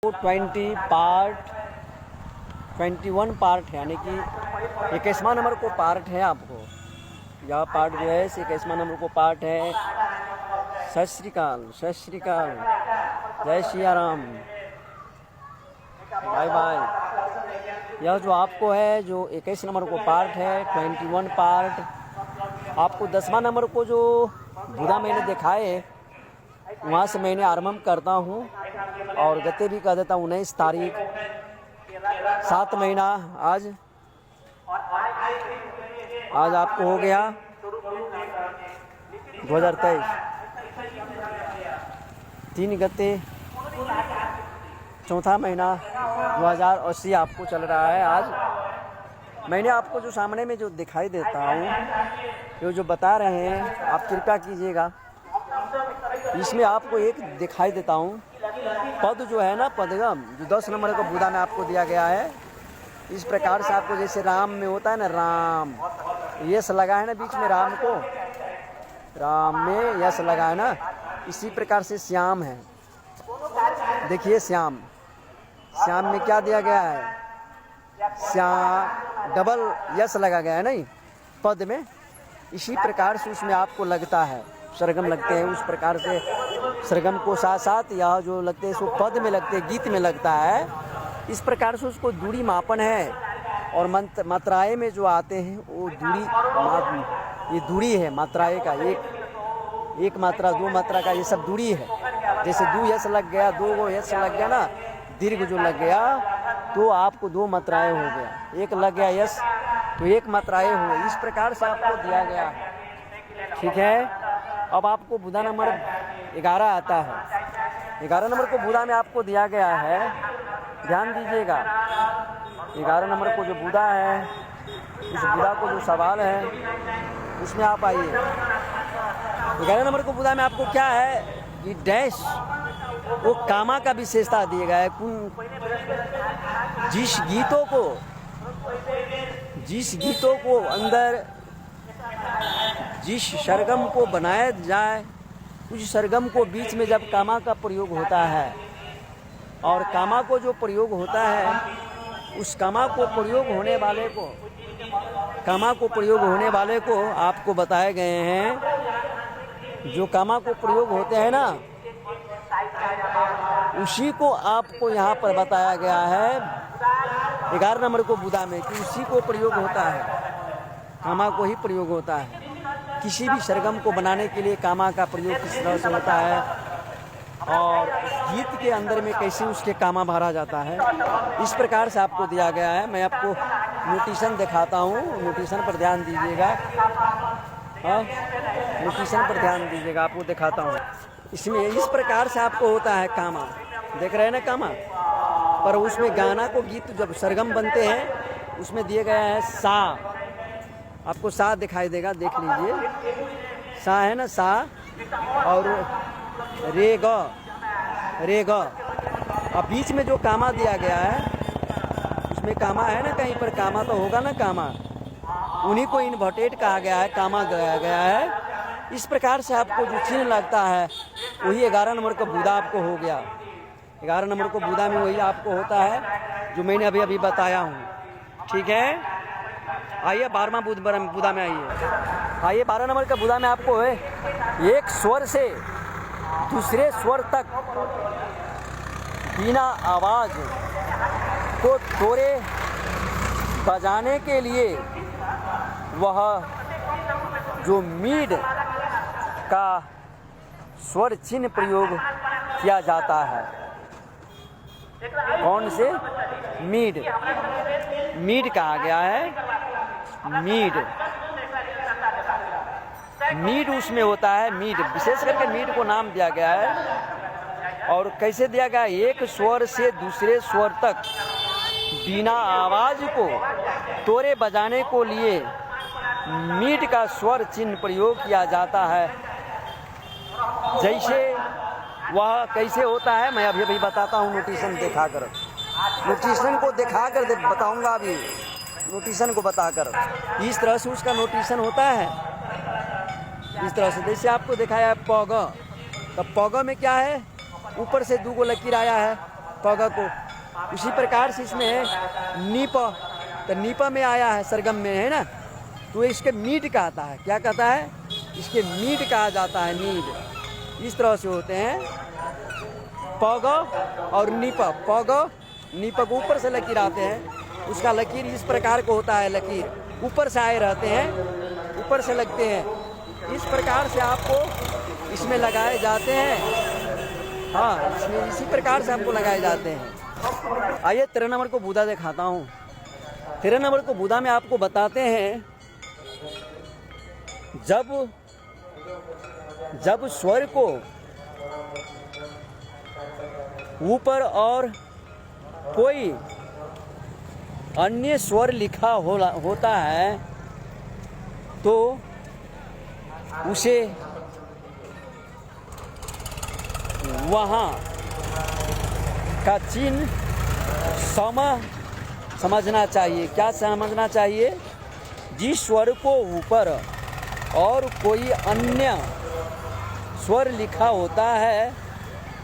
20 part 21 part है, यानी कि 21वां नंबर को पार्ट है। आपको यह पार्ट जो है 21वां नंबर को पार्ट है। सत श्री अकाल, सत श्री अकाल, जय सिया राम, बाय बाय। यह जो आपको है जो 21 नंबर को पार्ट है, 21 पार्ट। आपको 10वां नंबर को जो बुधा मैंने दिखाए वहाँ से मैंने आरंभ करता हूँ और गते भी कह देता हूँ। 19 तारीख 7 महीना आज आपको हो गया 2023 3 गते चौथा महीना 2080 आपको चल रहा है। आज मैंने आपको जो सामने में जो दिखाई देता हूँ जो बता रहे हैं, आप कृपया कीजिएगा। इसमें आपको एक दिखाई देता हूँ पद जो है ना, पदगम जो 10 नंबर का बुधा में आपको दिया गया है। इस प्रकार से आपको जैसे राम में होता है ना, राम यश लगा है ना बीच में, राम को राम में यश लगा है ना, इसी प्रकार से श्याम है। देखिए श्याम, श्याम में क्या दिया गया है, श्याम डबल यश लगा गया है नहीं पद में। इसी प्रकार से उसमें आपको लगता है सरगम लगते हैं। उस प्रकार से सरगम को साथ साथ यह जो लगते हैं सो पद में लगते हैं, गीत में लगता है। इस प्रकार से उसको दूरी मापन है। और मात्राएं में जो आते हैं वो दूरी, ये दूरी है मात्राएं का, एक मात्रा 2 मात्रा का ये सब दूरी है। जैसे 2 यश लग गया, 2 यश लग गया ना, दीर्घ जो लग गया तो आपको 2 मात्राएं हो गया। एक लग गया यश तो 1 मात्राएं हो। इस प्रकार से आपको दिया गया है, ठीक है। अब आपको बुधा नंबर 11 आता है। 11 नंबर को बुधा में आपको दिया गया है, ध्यान दीजिएगा। 11 नंबर को जो बुधा है, इस बुधा को जो सवाल है उसमें आप आइए। 11 नंबर को बुधा में आपको क्या है कि डैश वो कामा का विशेषता दिया गया है। जिस गीतों को अंदर जिस सरगम को बनाया जाए, उस सरगम को बीच में जब कामा का प्रयोग होता है, और कामा को जो प्रयोग होता है उस कामा को प्रयोग होने वाले को आपको बताए गए हैं। जो कामा को प्रयोग होते हैं ना, उसी को आपको यहाँ पर बताया गया है 11 नंबर को बुधा में कि उसी को प्रयोग होता है, कामा को ही प्रयोग होता है। किसी भी सरगम को बनाने के लिए कामा का प्रयोग किस तरह से होता है और गीत के अंदर में कैसे उसके कामा भरा जाता है, इस प्रकार से आपको दिया गया है। मैं आपको नोटिशन दिखाता हूँ, नोटिशन पर ध्यान दीजिएगा। हाँ, नोटिशन पर ध्यान दीजिएगा, आपको दिखाता हूँ। इसमें इस प्रकार से आपको होता है कामा, देख रहे हैं ना कामा। पर उसमें गाना को गीत जब सरगम बनते हैं उसमें दिए गया है सा। आपको सा दिखाई देगा, देख लीजिए। सा है ना, सा और रे ग। अब बीच में जो कामा दिया गया है उसमें कामा है ना, कहीं पर कामा तो होगा ना, कामा उन्हीं को इन्वर्टेड कहा गया है, कामा गया है। इस प्रकार से आपको जो चिन्ह लगता है वही 11 नंबर का बुधा आपको हो गया। 11 नंबर को बुधा में वही आपको होता है जो मैंने अभी बताया हूँ, ठीक है। आइए 12वां बुधा में आइए। 12 नंबर का बुधा में आपको है एक स्वर से दूसरे स्वर तक बिना आवाज को तोड़े बजाने के लिए वह जो मीड का स्वर चिन्ह प्रयोग किया जाता है। कौन से? मीड कहा गया है। मीड उसमें होता है, मीड विशेष करके मीड को नाम दिया गया है। और कैसे दिया गया? एक स्वर से दूसरे स्वर तक बिना आवाज को तोड़े बजाने को लिए मीड का स्वर चिन्ह प्रयोग किया जाता है। जैसे वह कैसे होता है मैं अभी बताता हूँ, नोटिशन दिखाकर, नोटिशन को दिखाकर बताऊंगा। अभी नोटिशन को बताकर इस तरह से उसका नोटिशन होता है। इस तरह से जैसे आपको दिखाया है पग, तो पग में क्या है, ऊपर से 2 लकीर आया है, पग को। उसी प्रकार से इसमें है नीप, तो नीप में आया है सरगम में, है ना, तो इसके मीट कहता है, क्या कहता है, इसके मीट कहा जाता है, मीट। इस तरह से होते हैं पग और नीप। पग नीप को ऊपर से लकीर आते हैं, उसका लकीर इस प्रकार को होता है, लकीर ऊपर से आए रहते हैं, ऊपर से लगते हैं। इस प्रकार से आपको इसमें लगाए जाते हैं। हाँ, इसमें इसी प्रकार से आपको लगाए जाते हैं। आइए 13 नंबर को बूदा दिखाता हूँ। 13 नंबर को बूदा में आपको बताते हैं, जब स्वर को ऊपर और कोई अन्य स्वर लिखा होता है तो उसे वहाँ का चिन्ह समझना चाहिए। क्या समझना चाहिए? जिस स्वर को ऊपर और कोई अन्य स्वर लिखा होता है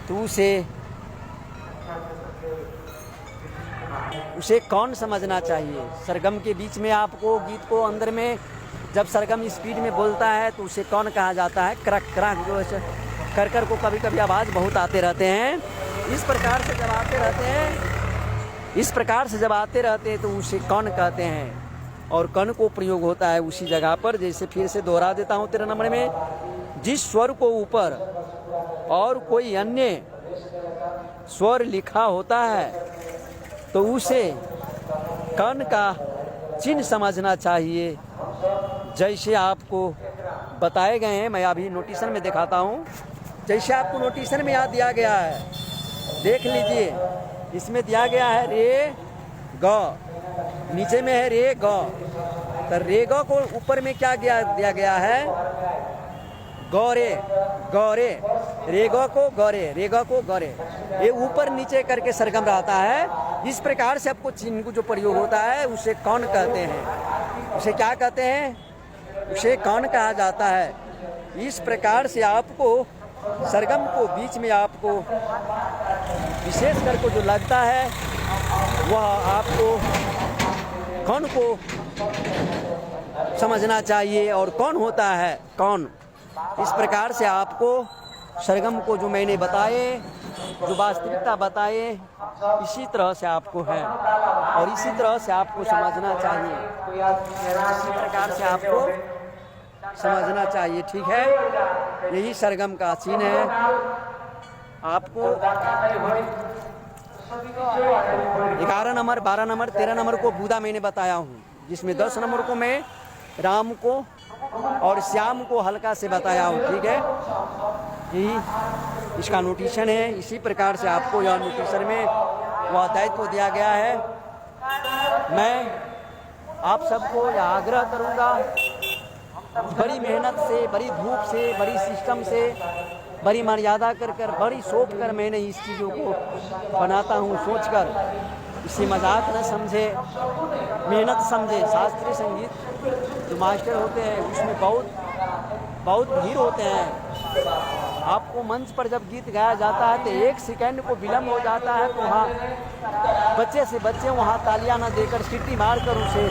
तो उसे कौन समझना चाहिए। सरगम के बीच में आपको गीत को अंदर में जब सरगम स्पीड में बोलता है तो उसे कौन कहा जाता है? क्रक क्रक, जो कर को कभी कभी आवाज़ बहुत आते रहते हैं। इस प्रकार से जब आते रहते हैं तो उसे कौन कहते हैं, और कण को प्रयोग होता है उसी जगह पर। जैसे फिर से दोहरा देता हूँ 13 नंबर में, जिस स्वर को ऊपर और कोई अन्य स्वर लिखा होता है तो उसे कण का चिन्ह समझना चाहिए। जैसे आपको बताए गए हैं, मैं अभी नोटिशन में दिखाता हूँ। जैसे आपको नोटिशन में यहाँ दिया गया है, देख लीजिए, इसमें दिया गया है रे ग, नीचे में है रे ग। तो रे ग को ऊपर में क्या दिया गया है? गौरे, गौरे, रे ग को गौरे, रे ग को गौरे। ये ऊपर नीचे करके सरगम रहता है। इस प्रकार से आपको चिन्ह को जो प्रयोग होता है उसे कौन कहते हैं? उसे क्या कहते हैं? उसे कौन कहा जाता है। इस प्रकार से आपको सरगम को बीच में आपको विशेष करके जो लगता है वह आपको कौन को समझना चाहिए और कौन होता है कौन। इस प्रकार से आपको सरगम को जो मैंने बताए, जो वास्तविकता बताए, इसी तरह से आपको है और इसी तरह से आपको समझना चाहिए। इसी प्रकार से आपको समझना चाहिए, ठीक है। यही सरगम का चिन्ह है। आपको 11 नंबर, 12 नंबर, 13 नंबर को बूदा मैंने बताया हूँ, जिसमें 10 नंबर को मैं राम को और श्याम को हल्का से बताया हूँ, ठीक है। यही इसका नोटिशन है। इसी प्रकार से आपको यह नोटिशन में वह दायित्व दिया गया है। मैं आप सबको यह आग्रह करूँगा, बड़ी मेहनत से, बड़ी धूप से, बड़ी सिस्टम से, बड़ी मर्यादा कर बड़ी सोच कर मैंने इस चीज़ों को बनाता हूँ, सोच कर। इसे मजाक न समझे, मेहनत समझे। शास्त्रीय संगीत जो मास्टर होते हैं उसमें बहुत भीड़ होते हैं। आपको मंच पर जब गीत गाया जाता है तो 1 सेकंड को विलम्ब हो जाता है तो वहाँ बच्चे से बच्चे वहाँ तालियां न देकर सीटी मारकर उसे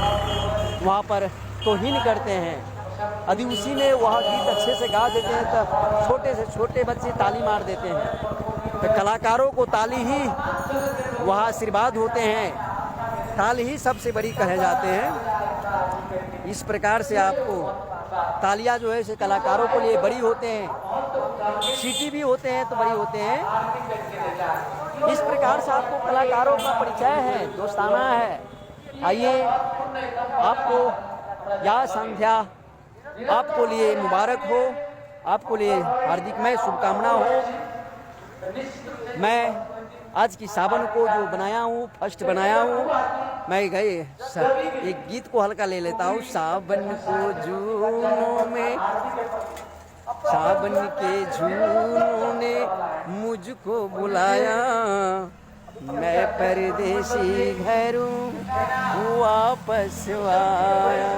वहाँ पर तौहीन करते हैं। यदि उसी ने वह गीत अच्छे से गा देते हैं तो छोटे से छोटे बच्चे ताली मार देते हैं। तो कलाकारों को ताली ही वह आशीर्वाद होते हैं, ताली ही सबसे बड़ी कहे जाते हैं। इस प्रकार से आपको तालियां जो है से कलाकारों के लिए बड़ी होते हैं, सीटी भी होते हैं तो बड़ी होते हैं। इस प्रकार से आपको कलाकारों का परिचय है, दोस्ताना है। आइए, आपको यह संध्या आपको लिए मुबारक हो, आपको लिए हार्दिक मैं शुभकामना हो। मैं आज की सावन को जो बनाया हूँ, फर्स्ट बनाया हूँ, मैं गए एक गीत को हल्का ले लेता हूँ। सावन को झूलों में, सावन के झूलों ने मुझको बुलाया, मैं परदेसी घरों वापस आया।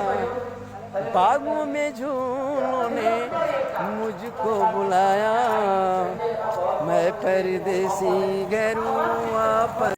बागों में झूलों ने मुझको बुलाया, मैं परदेसी घरों वापस